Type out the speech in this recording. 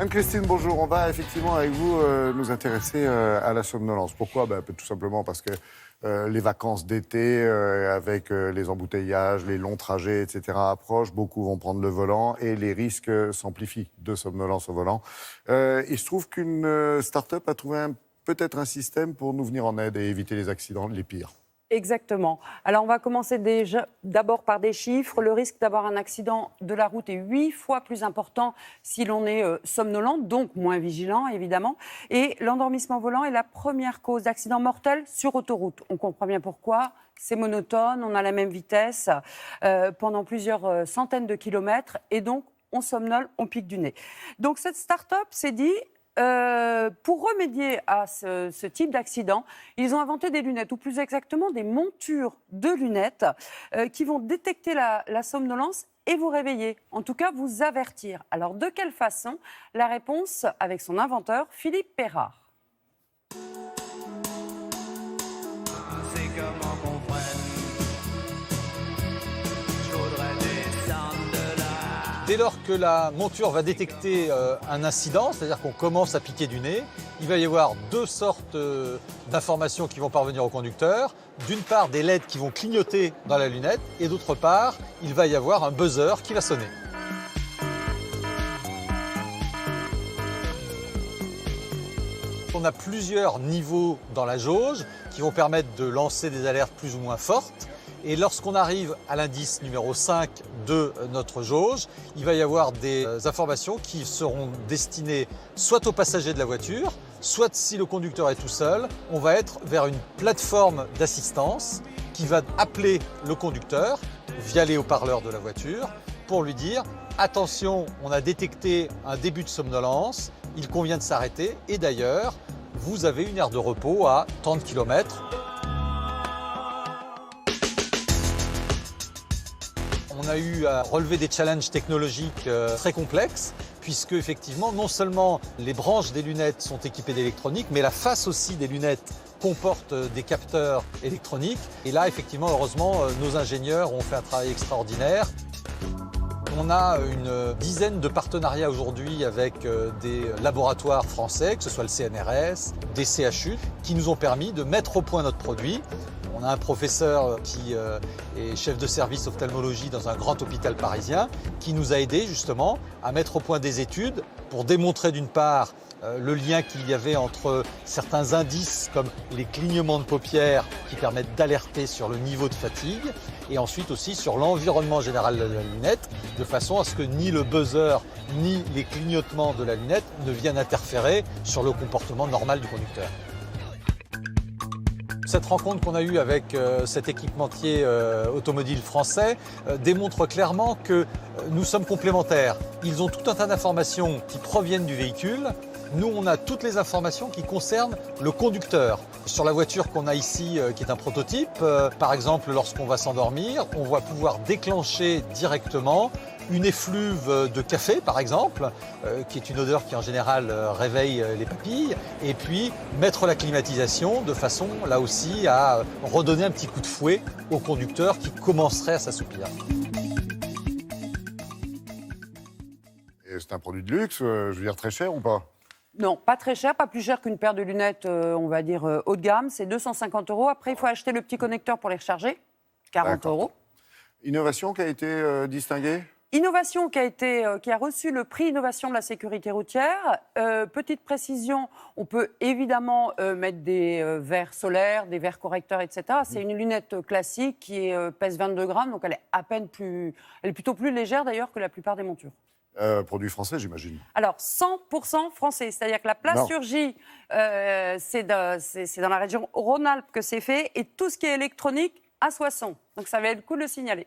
Anne-Christine, bonjour. On va effectivement avec vous nous intéresser à la somnolence. Pourquoi? Tout simplement parce que les vacances d'été, avec les embouteillages, les longs trajets, etc. approchent. Beaucoup vont prendre le volant et les risques s'amplifient de somnolence au volant. Il se trouve qu'une start-up a trouvé peut-être un système pour nous venir en aide et éviter les accidents les pires. Exactement. Alors, on va commencer d'abord par des chiffres. Le risque d'avoir un accident de la route est 8 fois plus important si l'on est somnolent, donc moins vigilant, évidemment. Et l'endormissement volant est la première cause d'accident mortel sur autoroute. On comprend bien pourquoi. C'est monotone, on a la même vitesse pendant plusieurs centaines de kilomètres. Et donc, on somnole, on pique du nez. Donc, cette start-up s'est dit... pour remédier à ce type d'accident, ils ont inventé des lunettes, ou plus exactement des montures de lunettes qui vont détecter la somnolence et vous réveiller, en tout cas vous avertir. Alors de quelle façon? La réponse avec son inventeur, Philippe Perrard. Dès lors que la monture va détecter un incident, c'est-à-dire qu'on commence à piquer du nez, il va y avoir deux sortes d'informations qui vont parvenir au conducteur. D'une part, des LED qui vont clignoter dans la lunette, et d'autre part, il va y avoir un buzzer qui va sonner. On a plusieurs niveaux dans la jauge qui vont permettre de lancer des alertes plus ou moins fortes. Et lorsqu'on arrive à l'indice numéro 5 de notre jauge, il va y avoir des informations qui seront destinées soit aux passagers de la voiture, soit si le conducteur est tout seul, on va être vers une plateforme d'assistance qui va appeler le conducteur via les haut-parleurs de la voiture pour lui dire « Attention, on a détecté un début de somnolence, il convient de s'arrêter et d'ailleurs, vous avez une aire de repos à tant de kilomètres. » On a eu à relever des challenges technologiques très complexes, puisque effectivement, non seulement les branches des lunettes sont équipées d'électronique, mais la face aussi des lunettes comporte des capteurs électroniques. Et là, effectivement, heureusement, nos ingénieurs ont fait un travail extraordinaire. On a une dizaine de partenariats aujourd'hui avec des laboratoires français, que ce soit le CNRS, des CHU, qui nous ont permis de mettre au point notre produit. On a un professeur qui est chef de service ophtalmologie dans un grand hôpital parisien qui nous a aidés justement à mettre au point des études pour démontrer d'une part le lien qu'il y avait entre certains indices comme les clignements de paupières qui permettent d'alerter sur le niveau de fatigue et ensuite aussi sur l'environnement général de la lunette de façon à ce que ni le buzzer ni les clignotements de la lunette ne viennent interférer sur le comportement normal du conducteur. Cette rencontre qu'on a eue avec cet équipementier automobile français démontre clairement que nous sommes complémentaires. Ils ont tout un tas d'informations qui proviennent du véhicule. Nous, on a toutes les informations qui concernent le conducteur. Sur la voiture qu'on a ici, qui est un prototype, par exemple, lorsqu'on va s'endormir, on va pouvoir déclencher directement une effluve de café, par exemple, qui est une odeur qui, en général, réveille les papilles, et puis mettre la climatisation de façon, là aussi, à redonner un petit coup de fouet au conducteur qui commencerait à s'assoupir. Et c'est un produit de luxe, je veux dire très cher ou pas? Non, pas très cher, pas plus cher qu'une paire de lunettes, on va dire, haut de gamme. C'est 250 €. Après, il faut acheter le petit connecteur pour les recharger, 40 €. Innovation qui a été distinguée? Innovation qui a reçu le prix Innovation de la sécurité routière. Petite précision, on peut évidemment mettre des verres solaires, des verres correcteurs, etc. C'est une lunette classique qui pèse 22 grammes, donc elle est plutôt plus légère d'ailleurs que la plupart des montures. Produit français, j'imagine. Alors, 100% français, c'est-à-dire que la plasturgie, c'est dans la région Rhône-Alpes que c'est fait, et tout ce qui est électronique à Soissons. Donc ça va être le coup de le signaler.